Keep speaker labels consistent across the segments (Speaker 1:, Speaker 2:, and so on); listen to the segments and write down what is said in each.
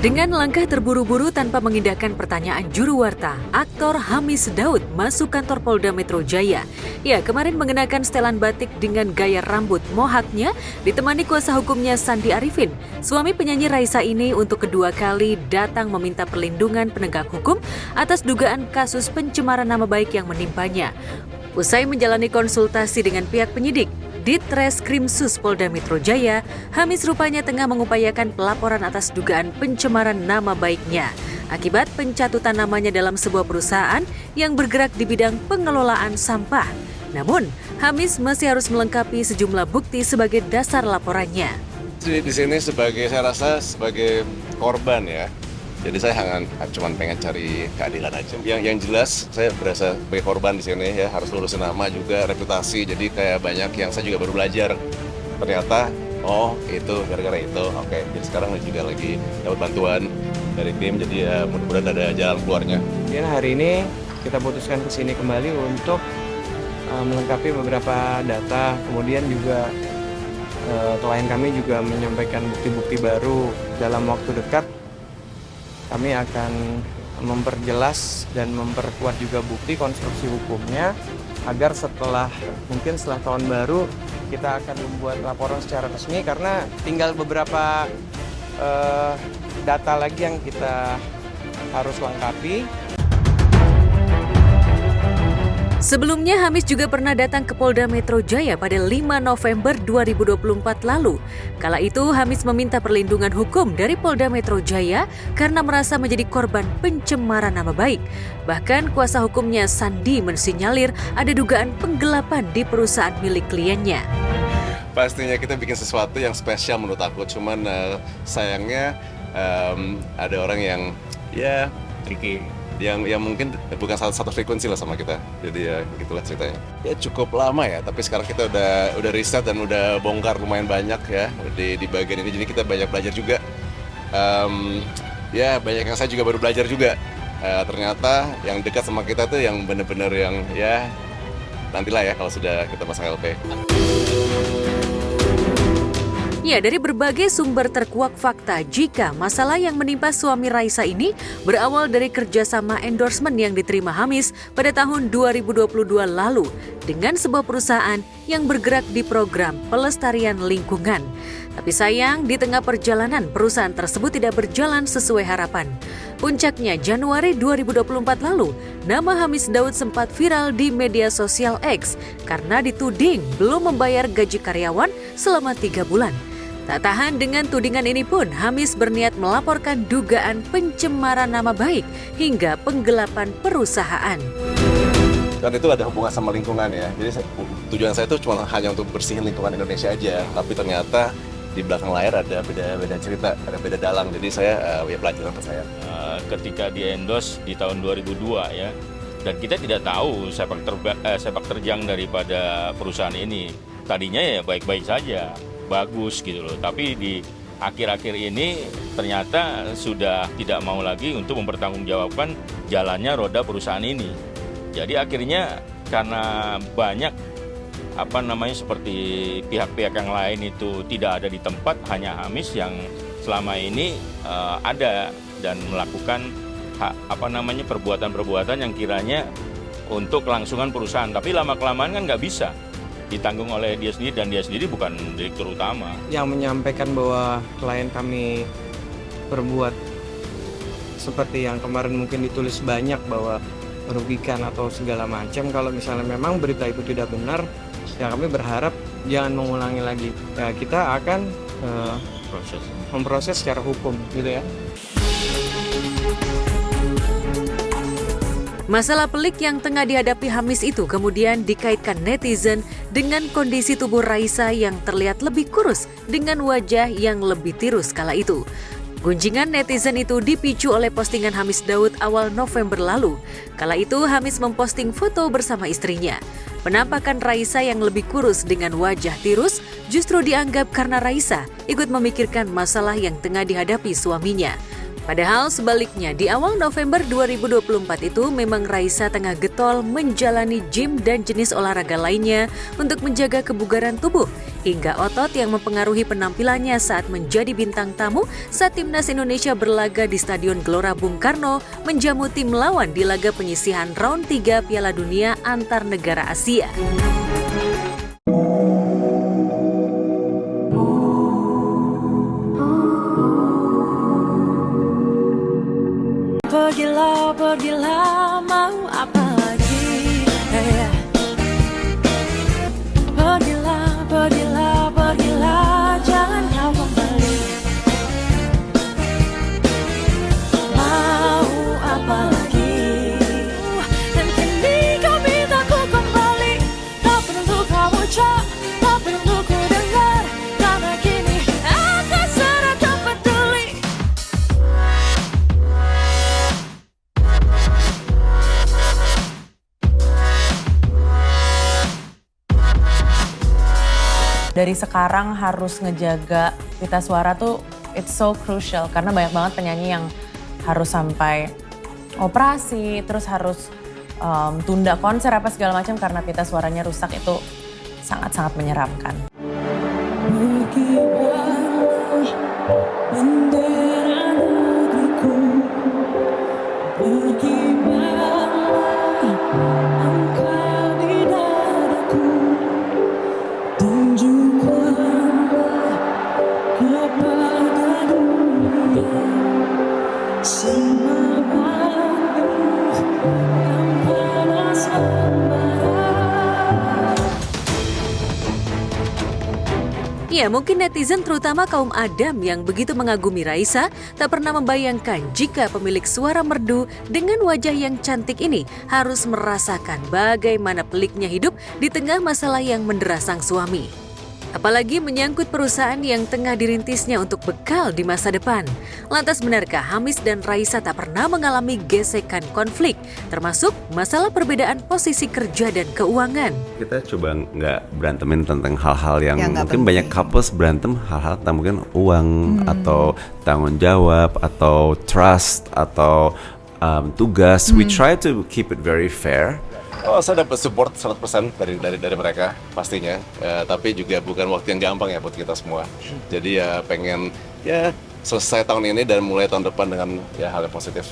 Speaker 1: Dengan langkah terburu-buru tanpa mengindahkan pertanyaan juru warta, aktor Hamis Daud masuk kantor Polda Metro Jaya. Ya, kemarin mengenakan setelan batik dengan gaya rambut mohaknya, ditemani kuasa hukumnya Sandi Arifin. Suami penyanyi Raisa ini untuk kedua kali datang meminta perlindungan penegak hukum atas dugaan kasus pencemaran nama baik yang menimpanya. Usai menjalani konsultasi dengan pihak penyidik, Ditreskrimsus Polda Metro Jaya, Hamis rupanya tengah mengupayakan pelaporan atas dugaan pencemaran nama baiknya akibat pencatutan namanya dalam sebuah perusahaan yang bergerak di bidang pengelolaan sampah. Namun, Hamis masih harus melengkapi sejumlah bukti sebagai dasar laporannya.
Speaker 2: Di sini saya rasa sebagai korban ya. Jadi saya cuma pengen cari keadilan aja. Yang jelas saya berasa sebagai korban di sini ya, harus lurusin nama juga, reputasi. Jadi kayak banyak yang saya juga baru belajar. Ternyata itu gara-gara itu. Oke, jadi sekarang juga lagi dapat bantuan dari tim. Jadi ya mudah-mudahan ada jalan keluarnya.
Speaker 3: Kemudian hari ini kita putuskan ke sini kembali untuk melengkapi beberapa data. Kemudian juga klien kami juga menyampaikan bukti-bukti baru. Dalam waktu dekat kami akan memperjelas dan memperkuat juga bukti konstruksi hukumnya agar setelah tahun baru kita akan membuat laporan secara resmi, karena tinggal beberapa data lagi yang kita harus lengkapi.
Speaker 1: Sebelumnya, Hamis juga pernah datang ke Polda Metro Jaya pada 5 November 2024 lalu. Kala itu, Hamis meminta perlindungan hukum dari Polda Metro Jaya karena merasa menjadi korban pencemaran nama baik. Bahkan kuasa hukumnya Sandi mensinyalir ada dugaan penggelapan di perusahaan milik kliennya.
Speaker 2: Pastinya kita bikin sesuatu yang spesial menurut aku. Cuman sayangnya ada orang yang ya tricky. Yang mungkin bukan satu frekuensi lah sama kita, jadi ya gitulah ceritanya. Ya cukup lama ya, tapi sekarang kita udah riset dan udah bongkar lumayan banyak ya di bagian ini, jadi kita banyak belajar juga. Ya banyak yang saya juga baru belajar juga. Ternyata yang dekat sama kita tuh yang bener-bener yang ya nantilah ya kalau sudah kita pasang LP.
Speaker 1: Ya, dari berbagai sumber terkuak fakta jika masalah yang menimpa suami Raisa ini berawal dari kerjasama endorsement yang diterima Hamis pada tahun 2022 lalu dengan sebuah perusahaan yang bergerak di program pelestarian lingkungan. Tapi sayang, di tengah perjalanan perusahaan tersebut tidak berjalan sesuai harapan. Puncaknya Januari 2024 lalu, nama Hamis Daud sempat viral di media sosial X karena dituding belum membayar gaji karyawan selama 3 bulan. Tak tahan dengan tudingan ini pun, Hamis berniat melaporkan dugaan pencemaran nama baik hingga penggelapan perusahaan.
Speaker 2: Dan itu ada hubungan sama lingkungan ya. Jadi tujuan saya itu cuma hanya untuk bersihin lingkungan Indonesia aja. Tapi ternyata di belakang layar ada beda cerita, ada beda dalang. Jadi saya ya pelajaran untuk saya.
Speaker 4: Ketika di-endorse di tahun 2002 ya, dan kita tidak tahu sepak terjang daripada perusahaan ini. Tadinya ya baik-baik saja, bagus gitu loh. Tapi di akhir-akhir ini ternyata sudah tidak mau lagi untuk mempertanggungjawabkan jalannya roda perusahaan ini. Jadi akhirnya karena banyak seperti pihak-pihak yang lain itu tidak ada di tempat, hanya Hamis yang selama ini ada dan melakukan perbuatan-perbuatan yang kiranya untuk kelangsungan perusahaan. Tapi lama-kelamaan kan nggak bisa ditanggung oleh dia sendiri, dan dia sendiri bukan direktur utama.
Speaker 3: Yang menyampaikan bahwa klien kami berbuat seperti yang kemarin mungkin ditulis banyak bahwa merugikan atau segala macam, kalau misalnya memang berita itu tidak benar, ya kami berharap jangan mengulangi lagi. Ya kita akan memproses secara hukum gitu ya.
Speaker 1: Masalah pelik yang tengah dihadapi Hamis itu kemudian dikaitkan netizen dengan kondisi tubuh Raisa yang terlihat lebih kurus dengan wajah yang lebih tirus kala itu. Gunjingan netizen itu dipicu oleh postingan Hamis Daud awal November lalu. Kala itu Hamis memposting foto bersama istrinya. Penampakan Raisa yang lebih kurus dengan wajah tirus justru dianggap karena Raisa ikut memikirkan masalah yang tengah dihadapi suaminya. Padahal sebaliknya, di awal November 2024 itu memang Raisa tengah getol menjalani gym dan jenis olahraga lainnya untuk menjaga kebugaran tubuh. hingga otot yang mempengaruhi penampilannya saat menjadi bintang tamu saat timnas Indonesia berlaga di Stadion Gelora Bung Karno menjamu tim lawan di laga penyisihan round 3 Piala Dunia antar negara Asia. Pergilah, mau apa lagi? Pergilah, jangan kau kembali. Mau apa lagi? Dan kini kau minta ku kembali. Tak perlu kau ucap, tak perlu ku dengar, karena kini aku sudah tak peduli.
Speaker 5: Dari sekarang harus ngejaga pita suara tuh it's so crucial karena banyak banget penyanyi yang harus sampai operasi, terus harus tunda konser apa segala macam karena pita suaranya rusak. Itu sangat-sangat menyeramkan.
Speaker 1: Ya, mungkin netizen terutama kaum Adam yang begitu mengagumi Raisa tak pernah membayangkan jika pemilik suara merdu dengan wajah yang cantik ini harus merasakan bagaimana peliknya hidup di tengah masalah yang mendera sang suami. Apalagi menyangkut perusahaan yang tengah dirintisnya untuk bekal di masa depan. Lantas benarkah Hamis dan Raisa tak pernah mengalami gesekan konflik, termasuk masalah perbedaan posisi kerja dan keuangan?
Speaker 6: Kita coba nggak berantemin tentang hal-hal yang mungkin
Speaker 7: penting.
Speaker 6: banyak couples berantem hal-hal tentang mungkin uang atau tanggung jawab atau trust atau tugas. We try to keep it very fair.
Speaker 2: Oh, saya dapat support 100% dari mereka pastinya. Tapi juga bukan waktu yang gampang ya buat kita semua. Jadi ya pengen ya selesai tahun ini dan mulai tahun depan dengan ya hal yang positif.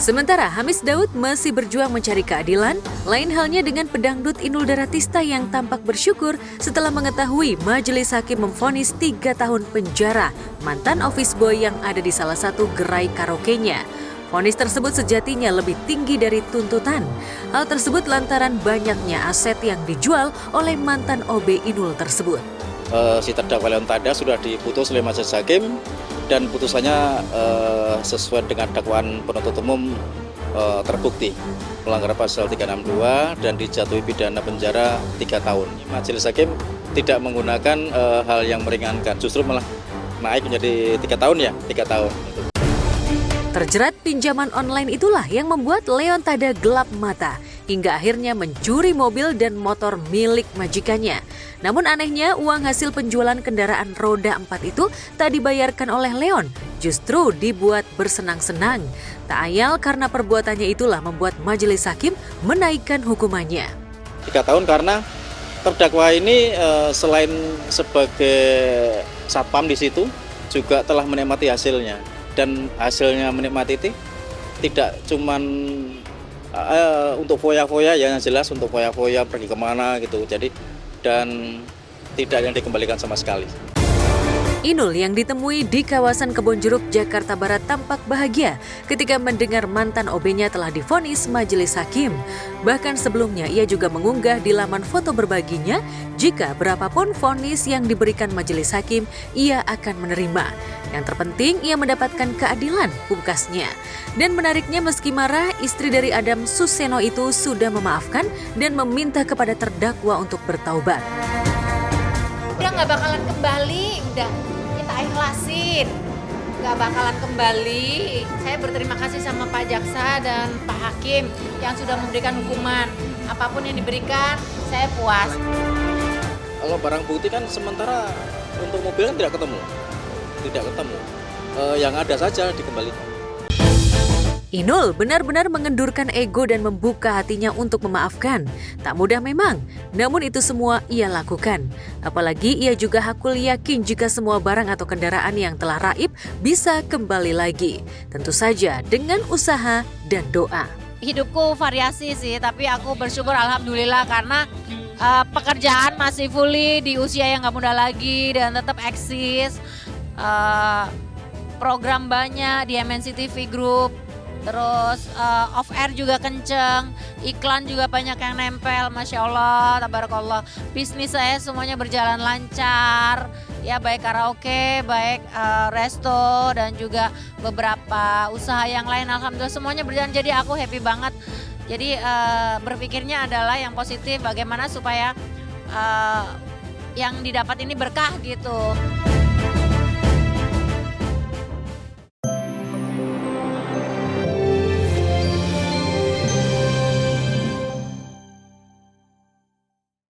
Speaker 1: Sementara Hamis Daud masih berjuang mencari keadilan, lain halnya dengan pedangdut Inul Daratista yang tampak bersyukur setelah mengetahui majelis hakim memvonis 3 tahun penjara mantan office boy yang ada di salah satu gerai karaoke-nya. Vonis tersebut sejatinya lebih tinggi dari tuntutan. Hal tersebut lantaran banyaknya aset yang dijual oleh mantan OB Inul tersebut.
Speaker 8: Si terdakwa Leon Tada sudah diputus oleh majelis hakim dan putusannya sesuai dengan dakwaan penuntut umum terbukti melanggar pasal 362 dan dijatuhi pidana penjara 3 tahun. Majelis hakim tidak menggunakan hal yang meringankan, justru malah naik menjadi 3 tahun ya, 3 tahun.
Speaker 1: Terjerat pinjaman online itulah yang membuat Leon Tada gelap mata hingga akhirnya mencuri mobil dan motor milik majikannya. Namun anehnya uang hasil penjualan kendaraan roda 4 itu tak dibayarkan oleh Leon, justru dibuat bersenang-senang. Tak ayal karena perbuatannya itulah membuat majelis hakim menaikkan hukumannya.
Speaker 8: 3 tahun karena terdakwa ini selain sebagai satpam di situ juga telah menikmati hasilnya. Dan hasilnya menikmati itu tidak cuman untuk foya-foya ya, yang jelas untuk foya-foya pergi kemana gitu. Jadi dan tidak yang dikembalikan sama sekali.
Speaker 1: Inul yang ditemui di kawasan Kebonjeruk, Jakarta Barat tampak bahagia ketika mendengar mantan OB-nya telah divonis majelis hakim. Bahkan sebelumnya ia juga mengunggah di laman foto berbaginya jika berapapun vonis yang diberikan majelis hakim ia akan menerima. Yang terpenting ia mendapatkan keadilan, pungkasnya. Dan menariknya meski marah, istri dari Adam Suseno itu sudah memaafkan dan meminta kepada terdakwa untuk bertaubat.
Speaker 7: Udah nggak bakalan kembali, udah kita ikhlasin, nggak bakalan kembali. Saya berterima kasih sama Pak Jaksa dan Pak Hakim yang sudah memberikan hukuman. Apapun yang diberikan, saya puas.
Speaker 8: Kalau barang bukti kan sementara untuk mobil kan tidak ketemu. Yang ada saja dikembalikan.
Speaker 1: Inul benar-benar mengendurkan ego dan membuka hatinya untuk memaafkan. Tak mudah memang, namun itu semua ia lakukan. Apalagi ia juga hakul yakin jika semua barang atau kendaraan yang telah raib bisa kembali lagi. Tentu saja dengan usaha dan doa.
Speaker 7: Hidupku variasi sih, tapi aku bersyukur alhamdulillah karena pekerjaan masih fully di usia yang gak muda lagi dan tetap eksis. Program banyak di MNC TV Group. Terus off air juga kenceng, iklan juga banyak yang nempel, Masya Allah, tabarakallah. Bisnis saya semuanya berjalan lancar, ya baik karaoke, baik resto dan juga beberapa usaha yang lain. Alhamdulillah semuanya berjalan, jadi aku happy banget. Jadi berpikirnya adalah yang positif, bagaimana supaya yang didapat ini berkah gitu.